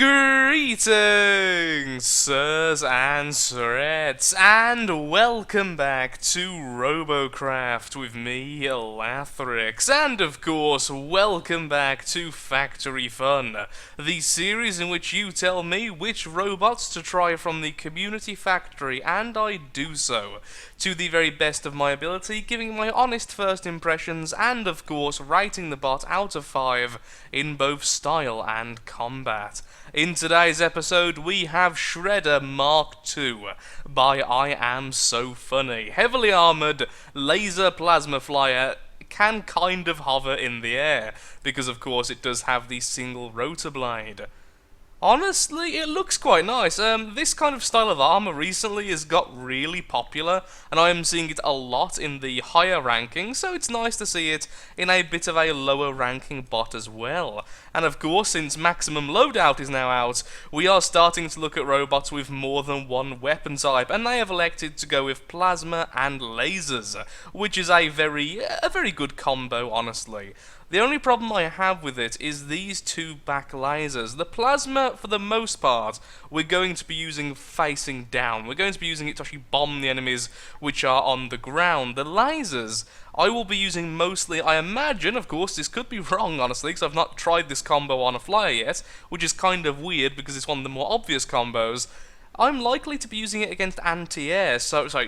Greetings, sirs and sirettes, and welcome back to Robocraft with me, Lathrix, and of course, welcome back to Factory Fun, the series in which you tell me which robots to try from the community factory, and I do so, to the very best of my ability, giving my honest first impressions, and of course, rating the bot out of 5 in both style and combat. In today's episode, we have Shredder Mark II by Iamsofunny. Heavily armoured, laser plasma flyer, can kind of hover in the air, because of course it does have the single rotor blade. Honestly, it looks quite nice. This kind of style of armor recently has got really popular, and I am seeing it a lot in the higher rankings, so it's nice to see it in a bit of a lower ranking bot as well. And of course, since Maximum Loadout is now out, we are starting to look at robots with more than one weapon type, and they have elected to go with plasma and lasers, which is a very good combo, honestly. The only problem I have with it is these two back lasers. The plasma, for the most part, we're going to be using facing down. We're going to be using it to actually bomb the enemies which are on the ground. The lasers, I will be using mostly, I imagine, of course, this could be wrong, honestly, because I've not tried this combo on a flyer yet, which is kind of weird because it's one of the more obvious combos. I'm likely to be using it against anti-air,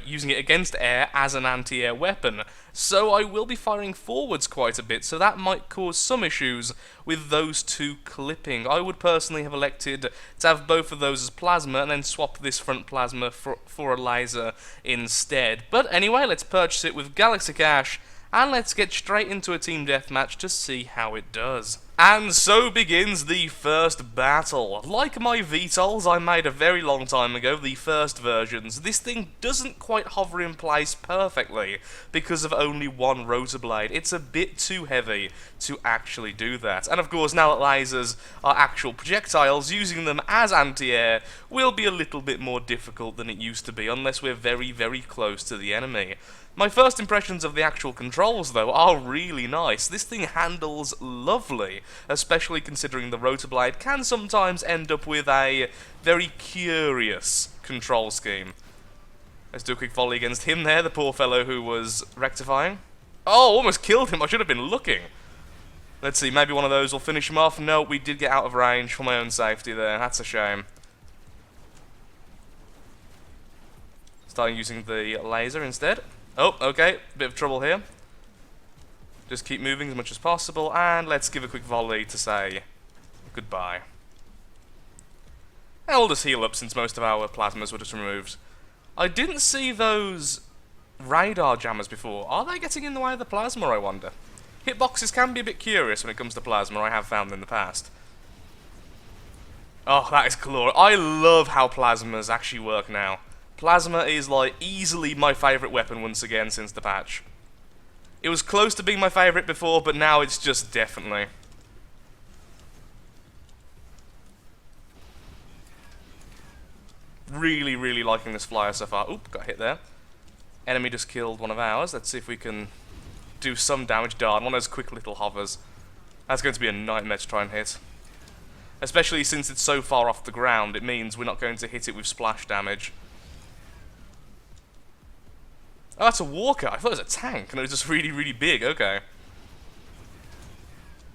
using it against air as an anti-air weapon, so I will be firing forwards quite a bit, so that might cause some issues with those two clipping. I would personally have elected to have both of those as plasma, and then swap this front plasma for a laser instead. But anyway, let's purchase it with Galaxy Cash, and let's get straight into a team deathmatch to see how it does. And so begins the first battle. Like my VTOLs I made a very long time ago, the first versions, this thing doesn't quite hover in place perfectly because of only one rotor blade. It's a bit too heavy to actually do that. And of course, now that lasers are actual projectiles, using them as anti-air will be a little bit more difficult than it used to be, unless we're very, very close to the enemy. My first impressions of the actual controls, though, are really nice. This thing handles lovely, especially considering the rotor blade can sometimes end up with a very curious control scheme. Let's do a quick volley against him there, the poor fellow who was rectifying. Oh, almost killed him. I should have been looking. Let's see, maybe one of those will finish him off. No, we did get out of range for my own safety there. That's a shame. Starting using the laser instead. Oh, okay, bit of trouble here. Just keep moving as much as possible, and let's give a quick volley to say goodbye. And we'll just heal up since most of our plasmas were just removed. I didn't see those radar jammers before. Are they getting in the way of the plasma, I wonder? Hitboxes can be a bit curious when it comes to plasma, I have found in the past. Oh, that is glorious. I love how plasmas actually work now. Plasma is, like, easily my favourite weapon once again since the patch. It was close to being my favourite before, but now it's just definitely. Really, really liking this flyer so far. Oop, got hit there. Enemy just killed one of ours. Let's see if we can do some damage. Darn, one of those quick little hovers. That's going to be a nightmare to try and hit. Especially since it's so far off the ground, it means we're not going to hit it with splash damage. Oh, that's a walker. I thought it was a tank, and it was just really, really big. Okay.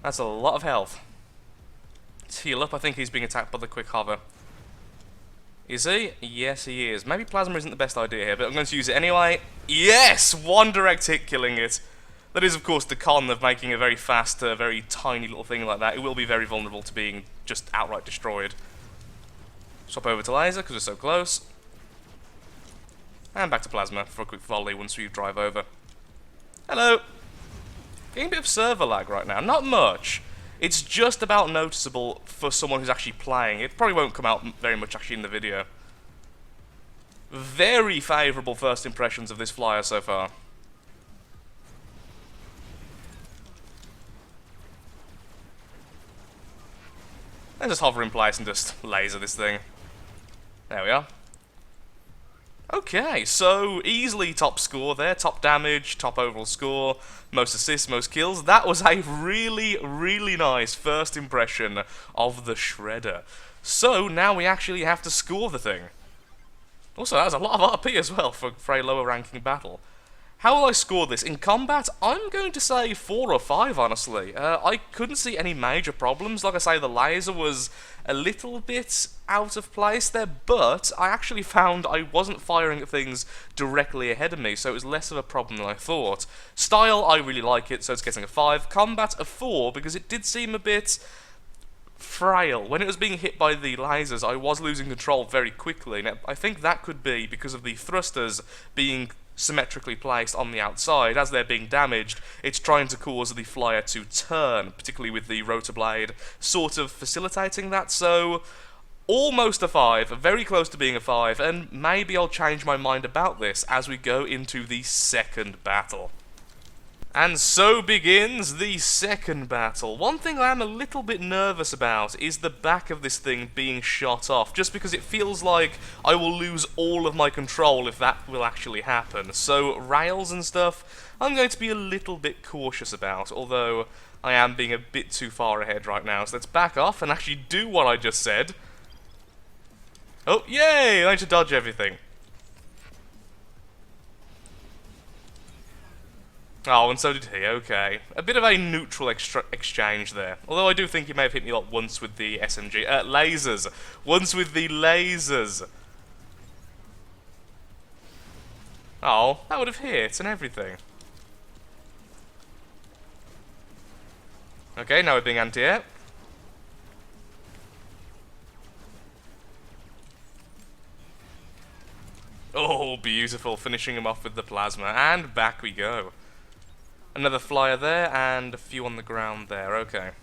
That's a lot of health. Let's heal up. I think he's being attacked by the quick hover. Is he? Yes, he is. Maybe plasma isn't the best idea here, but I'm going to use it anyway. Yes! One direct hit killing it. That is, of course, the con of making a very fast, very tiny little thing like that. It will be very vulnerable to being just outright destroyed. Swap over to laser, because we're so close. And back to plasma for a quick volley once we drive over. Hello! Getting a bit of server lag right now. Not much. It's just about noticeable for someone who's actually playing. It probably won't come out very much actually in the video. Very favourable first impressions of this flyer so far. Let's just hover in place and just laser this thing. There we are. Okay, so easily top score there, top damage, top overall score, most assists, most kills. That was a really, really nice first impression of the Shredder. So now we actually have to score the thing. Also, that was a lot of RP as well for a lower ranking battle. How will I score this? In combat, I'm going to say 4 or 5, honestly. I couldn't see any major problems. Like I say, the laser was a little bit out of place there, but I actually found I wasn't firing at things directly ahead of me, so it was less of a problem than I thought. Style, I really like it, so it's getting a 5. Combat, a 4, because it did seem a bit frail. When it was being hit by the lasers, I was losing control very quickly. Now, I think that could be because of the thrusters being symmetrically placed on the outside. As they're being damaged, it's trying to cause the flyer to turn, particularly with the rotor blade sort of facilitating that. So almost a 5, very close to being a 5, and maybe I'll change my mind about this as we go into the second battle. And so begins the second battle. One thing I am a little bit nervous about is the back of this thing being shot off, just because it feels like I will lose all of my control if that will actually happen. So rails and stuff, I'm going to be a little bit cautious about, although I am being a bit too far ahead right now. So let's back off and actually do what I just said. Oh, yay! I managed to dodge everything. Oh, and so did he, okay. A bit of a neutral exchange there. Although I do think he may have hit me like once with the SMG. Lasers! Once with the lasers! Oh, that would have hit and everything. Okay, now we're being anti-air. Oh, beautiful. Finishing him off with the plasma. And back we go. Another flyer there, and a few on the ground there, okay.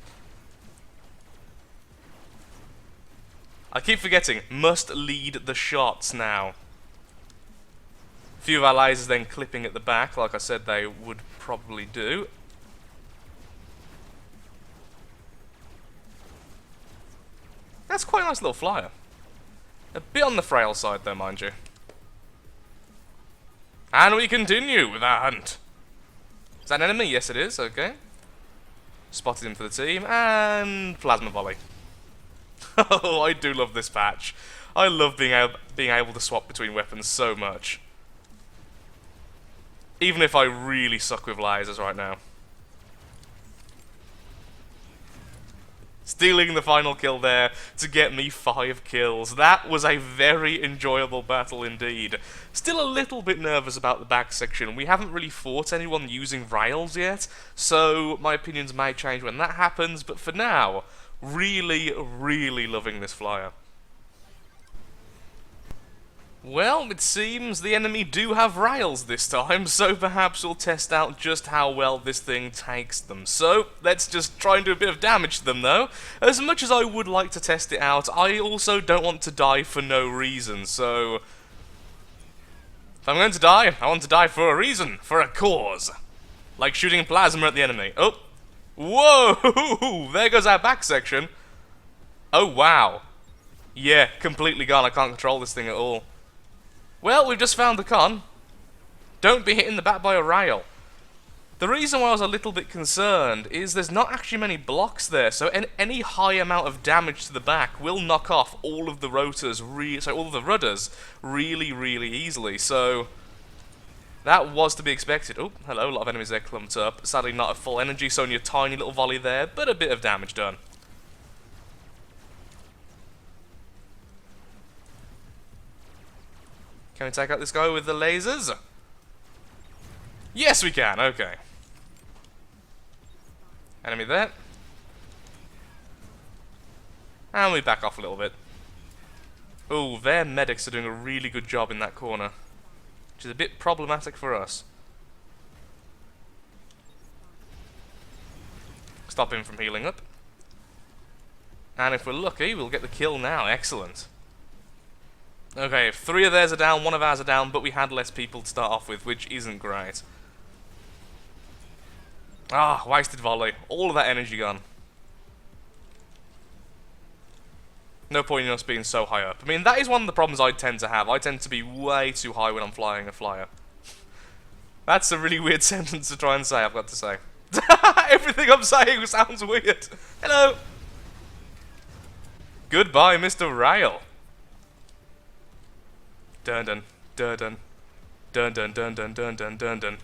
I keep forgetting, must lead the shots now. A few of our lasers then clipping at the back, like I said they would probably do. That's quite a nice little flyer. A bit on the frail side though, mind you. And we continue with our hunt. Is that an enemy? Yes, it is. Okay. Spotted him for the team. And plasma volley. Oh, I do love this patch. I love being able to swap between weapons so much. Even if I really suck with lasers right now. Stealing the final kill there to get me 5 kills. That was a very enjoyable battle indeed. Still a little bit nervous about the back section. We haven't really fought anyone using rails yet, so my opinions may change when that happens, but for now, really, really loving this flyer. Well, it seems the enemy do have rails this time, so perhaps we'll test out just how well this thing takes them. So, let's just try and do a bit of damage to them though. As much as I would like to test it out, I also don't want to die for no reason, so if I'm going to die, I want to die for a reason, for a cause. Like shooting plasma at the enemy. Oh! Whoa! There goes our back section. Oh, wow. Yeah, completely gone. I can't control this thing at all. Well, we've just found the con. Don't be hit in the back by a rail. The reason why I was a little bit concerned is there's not actually many blocks there, so any high amount of damage to the back will knock off all of the rotors, all of the rudders, really, really easily. So that was to be expected. Oh, hello, a lot of enemies there clumped up. Sadly, not at full energy, so only a tiny little volley there, but a bit of damage done. Can we take out this guy with the lasers? Yes, we can. Okay. Enemy there. And we back off a little bit. Oh, their medics are doing a really good job in that corner, which is a bit problematic for us. Stop him from healing up. And if we're lucky, we'll get the kill now. Excellent. Okay, 3 of theirs are down, 1 of ours are down, but we had less people to start off with, which isn't great. Ah, wasted volley. All of that energy gone. No point in us being so high up. I mean, that is one of the problems I tend to have. I tend to be way too high when I'm flying a flyer. That's a really weird sentence to try and say, I've got to say. Everything I'm saying sounds weird. Hello. Goodbye, Mr. Rail. Dun dun dun dun dun dun dun dun dun dun dun dun.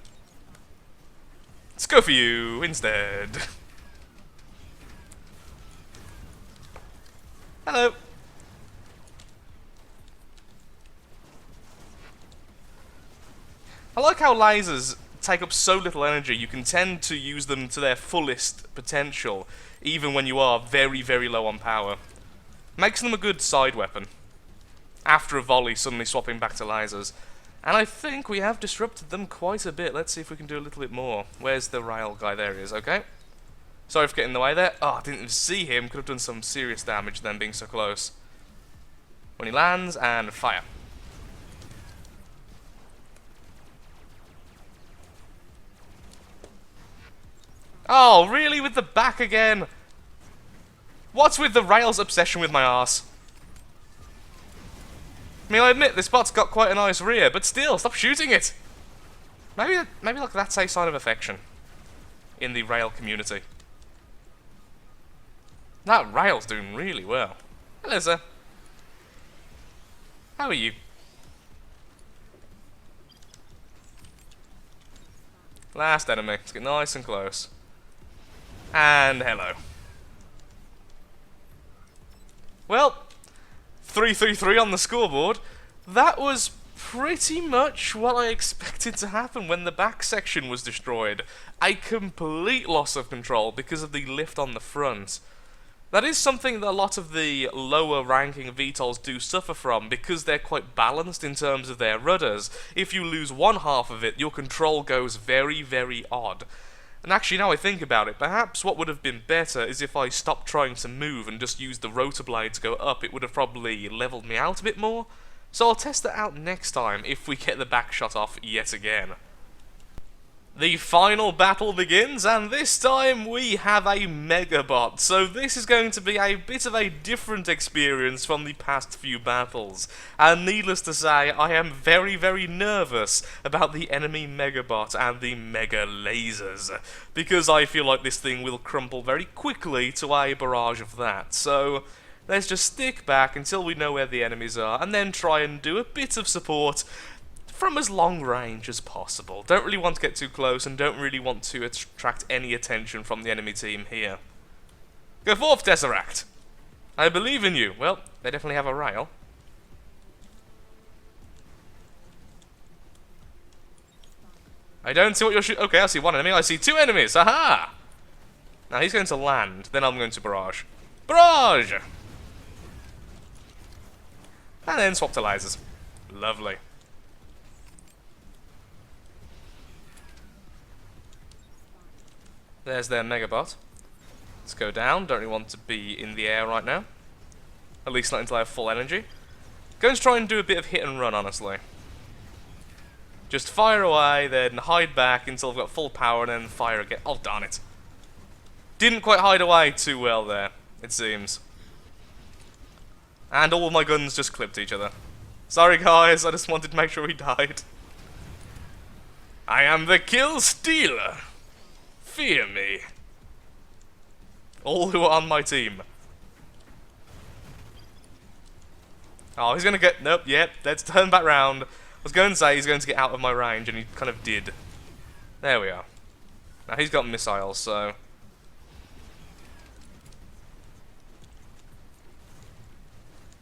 Let's go for you instead. Hello. I like how lasers take up so little energy, you can tend to use them to their fullest potential, even when you are very, very low on power. Makes them a good side weapon. After a volley, suddenly swapping back to lasers. And I think we have disrupted them quite a bit. Let's see if we can do a little bit more. Where's the rail guy? There he is, okay. Sorry for getting in the way there. Oh, I didn't even see him. Could have done some serious damage then, being so close. When he lands, and fire. Oh, really? With the back again? What's with the rail's obsession with my arse? I mean, I admit this bot's got quite a nice rear, but still, stop shooting it! Maybe like that's a sign of affection in the rail community. That rail's doing really well. Hello, sir. How are you? Last enemy. Let's get nice and close. And hello. Well, 3-3-3 on the scoreboard. That was pretty much what I expected to happen when the back section was destroyed. A complete loss of control because of the lift on the front. That is something that a lot of the lower ranking VTOLs do suffer from because they're quite balanced in terms of their rudders. If you lose one half of it, your control goes very, very odd. And actually, now I think about it, perhaps what would have been better is if I stopped trying to move and just used the rotor blade to go up. It would have probably leveled me out a bit more. So I'll test that out next time if we get the back shot off yet again. The final battle begins, and this time we have a Megabot, so this is going to be a bit of a different experience from the past few battles. And needless to say, I am very, very nervous about the enemy Megabot and the Mega Lasers, because I feel like this thing will crumple very quickly to a barrage of that. So let's just stick back until we know where the enemies are, and then try and do a bit of support from as long range as possible. Don't really want to get too close and don't really want to attract any attention from the enemy team here. Go forth, Tesseract! I believe in you. Well, they definitely have a rail. I don't see what you're shooting. Okay, I see one enemy. I see two enemies. Aha! Now he's going to land. Then I'm going to barrage. Barrage! And then swap to lasers. Lovely. There's their Megabot. Let's go down. Don't really want to be in the air right now. At least not until I have full energy. Going to try and do a bit of hit and run, honestly. Just fire away, then hide back until I've got full power, and then fire again. Oh, darn it. Didn't quite hide away too well there, it seems. And all of my guns just clipped each other. Sorry, guys. I just wanted to make sure he died. I am the kill stealer. Fear me. All who are on my team. Oh, he's gonna get... Nope, yep, let's turn back round. I was going to say he's going to get out of my range, and he kind of did. There we are. Now he's got missiles, so...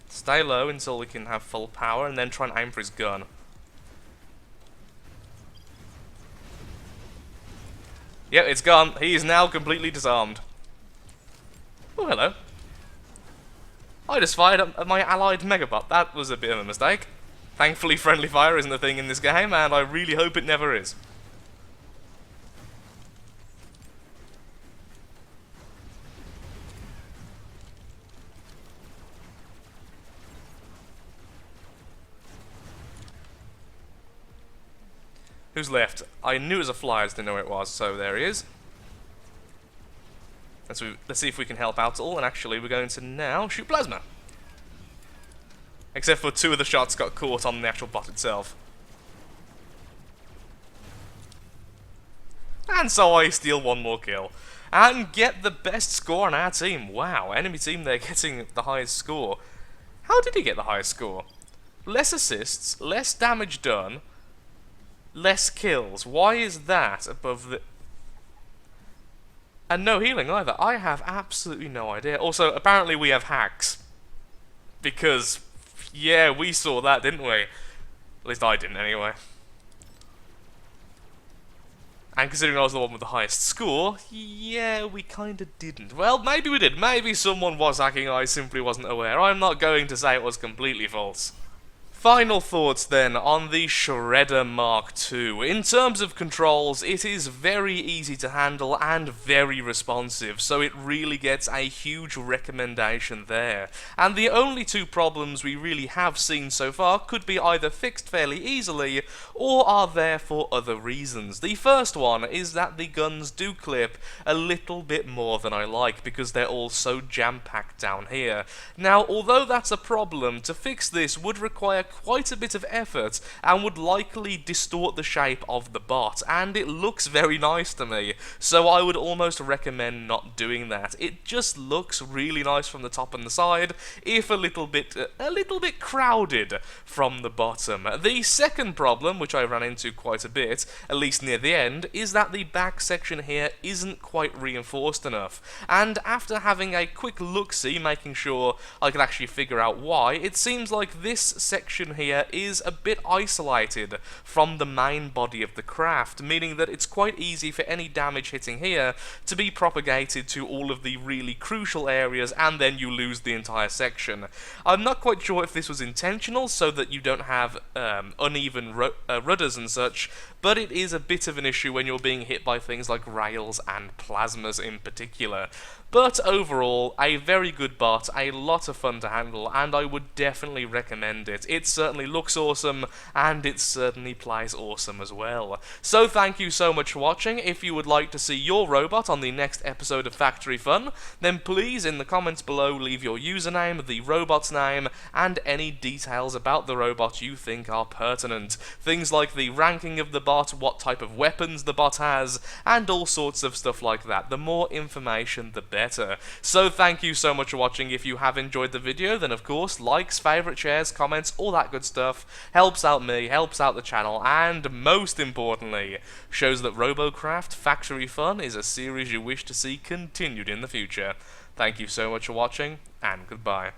Stay low until we can have full power, and then try and aim for his gun. Yep, it's gone. He is now completely disarmed. Oh, hello. I just fired at my allied Megabot. That was a bit of a mistake. Thankfully, friendly fire isn't a thing in this game, and I really hope it never is. Who's left? I knew it was a flyer, I just didn't know where it was, so there he is. Let's see if we can help out at all, and actually we're going to now shoot plasma. Except for 2 of the shots got caught on the actual bot itself. And so I steal 1 more kill. And get the best score on our team. Wow, enemy team there getting the highest score. How did he get the highest score? Less assists, less damage done, less kills. Why is that above the... And no healing either. I have absolutely no idea. Also, apparently we have hacks. Because, yeah, we saw that, didn't we? At least I didn't, anyway. And considering I was the one with the highest score, yeah, we kinda didn't. Well, maybe we did. Maybe someone was hacking, I simply wasn't aware. I'm not going to say it was completely false. Final thoughts then on the Shredder Mark II. In terms of controls, it is very easy to handle and very responsive, so it really gets a huge recommendation there. And the only 2 problems we really have seen so far could be either fixed fairly easily, or are there for other reasons. The first one is that the guns do clip a little bit more than I like, because they're all so jam-packed down here. Now, although that's a problem, to fix this would require quite a bit of effort and would likely distort the shape of the bot, and it looks very nice to me, so I would almost recommend not doing that. It just looks really nice from the top and the side, if a little bit crowded from the bottom. The second problem, which I ran into quite a bit, at least near the end, is that the back section here isn't quite reinforced enough, and after having a quick look-see, making sure I could actually figure out why, it seems like this section here is a bit isolated from the main body of the craft, meaning that it's quite easy for any damage hitting here to be propagated to all of the really crucial areas, and then you lose the entire section. I'm not quite sure if this was intentional so that you don't have uneven rudders and such, but it is a bit of an issue when you're being hit by things like rails and plasmas in particular. But overall, a very good bot, a lot of fun to handle, and I would definitely recommend it. It certainly looks awesome, and it certainly plays awesome as well. So thank you so much for watching. If you would like to see your robot on the next episode of Factory Fun, then please in the comments below leave your username, the robot's name, and any details about the robot you think are pertinent. Things like the ranking of the bot, what type of weapons the bot has, and all sorts of stuff like that. The more information, the better. So thank you so much for watching. If you have enjoyed the video, then of course, likes, favourite, shares, comments, all that good stuff helps out me, helps out the channel, and most importantly, shows that Robocraft Factory Fun is a series you wish to see continued in the future. Thank you so much for watching, and goodbye.